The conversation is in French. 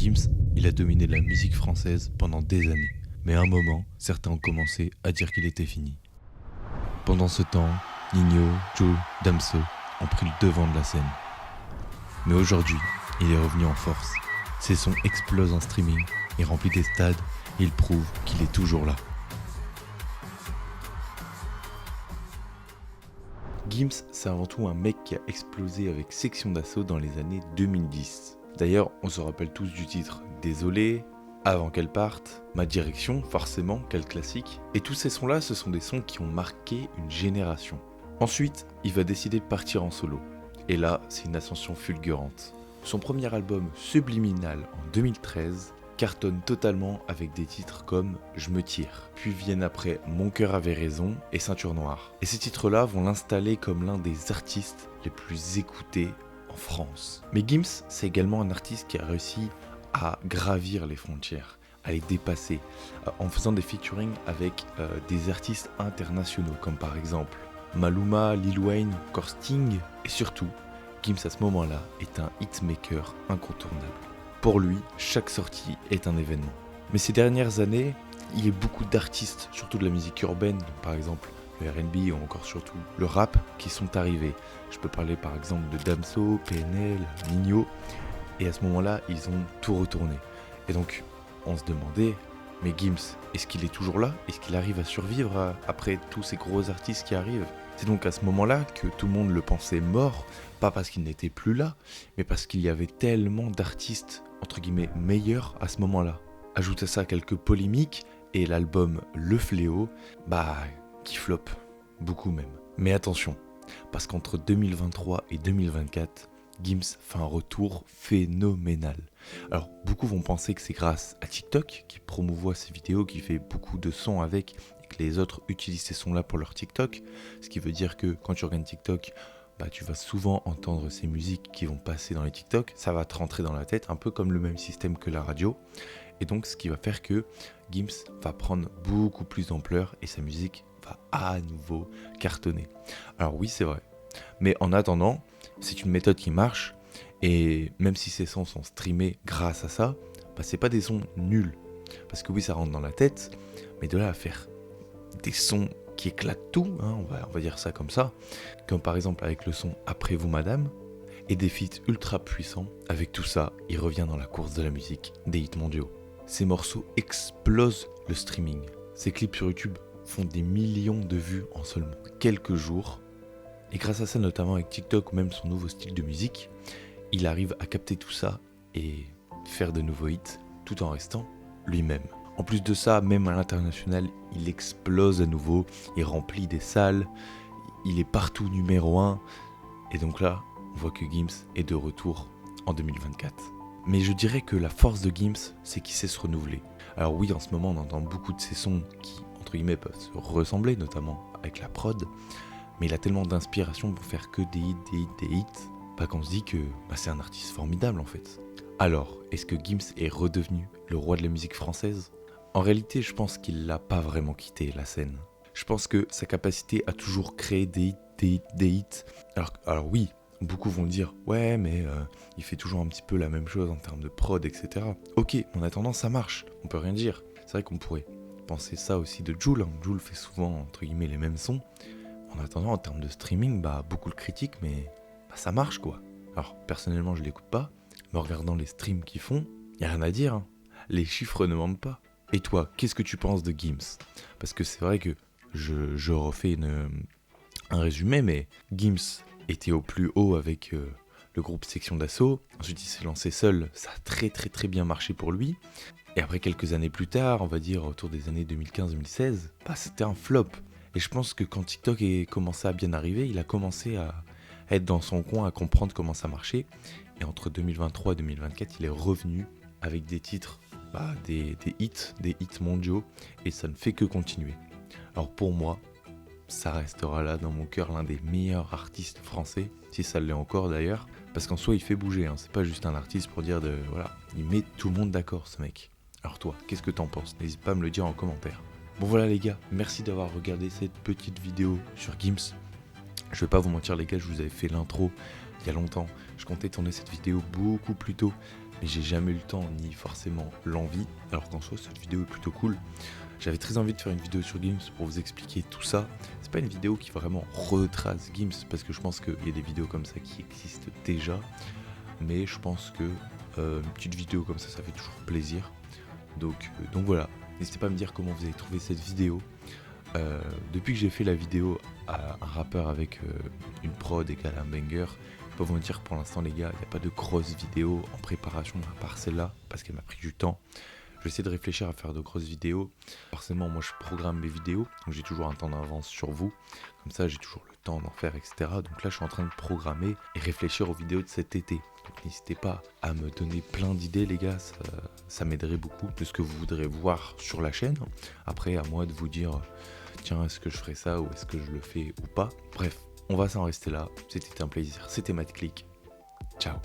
Gims, il a dominé la musique française pendant des années. Mais à un moment, certains ont commencé à dire qu'il était fini. Pendant ce temps, Ninho, Joe, Damso ont pris le devant de la scène. Mais aujourd'hui, il est revenu en force. Ses sons explosent en streaming, il remplit des stades et il prouve qu'il est toujours là. Gims, c'est avant tout un mec qui a explosé avec Sexion d'Assaut dans les années 2010. D'ailleurs, on se rappelle tous du titre Désolé, Avant qu'elle parte, Ma direction, forcément, quel classique. Et tous ces sons-là, ce sont des sons qui ont marqué une génération. Ensuite, il va décider de partir en solo. Et là, c'est une ascension fulgurante. Son premier album, Subliminal, en 2013, cartonne totalement avec des titres comme Je me tire. Puis viennent après Mon cœur avait raison et Ceinture noire. Et ces titres-là vont l'installer comme l'un des artistes les plus écoutés en France. Mais Gims, c'est également un artiste qui a réussi à gravir les frontières, à les dépasser, en faisant des featuring avec des artistes internationaux, comme par exemple Maluma, Lil Wayne, encore Sting, et surtout, Gims à ce moment-là est un hitmaker incontournable. Pour lui, chaque sortie est un événement. Mais ces dernières années, il y a beaucoup d'artistes, surtout de la musique urbaine, par exemple le R&B ou encore surtout le rap, qui sont arrivés. Je peux parler par exemple de Damso, PNL, Ninho, et à ce moment-là, ils ont tout retourné. Et donc, on se demandait, mais Gims, est-ce qu'il est toujours là? Est-ce qu'il arrive à survivre après tous ces gros artistes qui arrivent? C'est donc à ce moment-là que tout le monde le pensait mort, pas parce qu'il n'était plus là, mais parce qu'il y avait tellement d'artistes, entre guillemets, meilleurs à ce moment-là. Ajoute à ça quelques polémiques, et l'album Le Fléau, qui floppe, beaucoup même. Mais attention, parce qu'entre 2023 et 2024, Gims fait un retour phénoménal. Alors, beaucoup vont penser que c'est grâce à TikTok, qui promouvoit ses vidéos, qui fait beaucoup de sons avec, et que les autres utilisent ces sons-là pour leur TikTok. Ce qui veut dire que quand tu regardes TikTok, tu vas souvent entendre ces musiques qui vont passer dans les TikTok. Ça va te rentrer dans la tête, un peu comme le même système que la radio. Et donc, ce qui va faire que Gims va prendre beaucoup plus d'ampleur et sa musique va à nouveau cartonner. Alors oui, c'est vrai. Mais en attendant, c'est une méthode qui marche, et même si ces sons sont streamés grâce à ça, c'est pas des sons nuls. Parce que oui, ça rentre dans la tête, mais de là à faire des sons qui éclatent tout, on va dire ça comme ça, comme par exemple avec le son Après vous madame, et des feats ultra puissants. Avec tout ça, il revient dans la course de la musique des hits mondiaux. Ces morceaux explosent le streaming. Ces clips sur YouTube font des millions de vues en seulement quelques jours. Et grâce à ça, notamment avec TikTok ou même son nouveau style de musique, il arrive à capter tout ça et faire de nouveaux hits tout en restant lui-même. En plus de ça, même à l'international, il explose à nouveau, il remplit des salles, il est partout numéro 1. Et donc là, on voit que Gims est de retour en 2024. Mais je dirais que la force de Gims, c'est qu'il sait se renouveler. Alors oui, en ce moment, on entend beaucoup de ses sons qui, entre guillemets, peuvent se ressembler, notamment avec la prod. Mais il a tellement d'inspiration pour faire que des hits, qu'on se dit que c'est un artiste formidable en fait. Alors, est-ce que Gims est redevenu le roi de la musique française? En réalité, je pense qu'il l'a pas vraiment quitté la scène. Je pense que sa capacité à toujours créer des hits. Alors oui, beaucoup vont dire ouais, mais il fait toujours un petit peu la même chose en termes de prod, etc. Ok, en attendant, ça marche, on peut rien dire. C'est vrai qu'on pourrait penser ça aussi de Jul. Jul fait souvent entre guillemets les mêmes sons. En attendant, en termes de streaming, beaucoup le critiquent, mais ça marche quoi. Alors personnellement, je l'écoute pas, mais en regardant les streams qu'ils font, y a rien à dire. Les chiffres ne mentent pas. Et toi, qu'est-ce que tu penses de Gims? Parce que c'est vrai que je refais un résumé, mais Gims était au plus haut avec le groupe Sexion d'Assaut. Ensuite, il s'est lancé seul. Ça a très très très bien marché pour lui. Et après, quelques années plus tard, on va dire autour des années 2015-2016, c'était un flop. Et je pense que quand TikTok a commencé à bien arriver, il a commencé à être dans son coin, à comprendre comment ça marchait. Et entre 2023 et 2024, il est revenu avec des titres, des hits mondiaux. Et ça ne fait que continuer. Alors pour moi, ça restera là dans mon cœur l'un des meilleurs artistes français, si ça l'est encore d'ailleurs. Parce qu'en soi, il fait bouger, c'est pas juste un artiste pour dire il met tout le monde d'accord ce mec. Alors toi, qu'est-ce que t'en penses? N'hésite pas à me le dire en commentaire. Bon voilà les gars, merci d'avoir regardé cette petite vidéo sur Gims. Je vais pas vous mentir les gars, je vous avais fait l'intro il y a longtemps. Je comptais tourner cette vidéo beaucoup plus tôt. mais j'ai jamais eu le temps ni forcément l'envie, alors qu'en soi cette vidéo est plutôt cool. J'avais très envie de faire une vidéo sur Gims pour vous expliquer tout ça. C'est pas une vidéo qui vraiment retrace Gims, parce que je pense qu'il y a des vidéos comme ça qui existent déjà, mais je pense que une petite vidéo comme ça fait toujours plaisir. Donc voilà, n'hésitez pas à me dire comment vous avez trouvé cette vidéo. Depuis que j'ai fait la vidéo à un rappeur avec une prod égale un banger, je peux vous dire que pour l'instant les gars, il n'y a pas de grosses vidéos en préparation à part celle-là, parce qu'elle m'a pris du temps. Je vais essayer de réfléchir à faire de grosses vidéos. Forcément, moi je programme mes vidéos, donc j'ai toujours un temps d'avance sur vous. Comme ça, j'ai toujours le temps d'en faire, etc. Donc là, je suis en train de programmer et réfléchir aux vidéos de cet été. Donc n'hésitez pas à me donner plein d'idées, les gars. Ça m'aiderait beaucoup de ce que vous voudrez voir sur la chaîne. Après, à moi de vous dire, tiens, est-ce que je ferai ça ou est-ce que je le fais ou pas. Bref, on va s'en rester là. C'était un plaisir. C'était Matt Click. Ciao.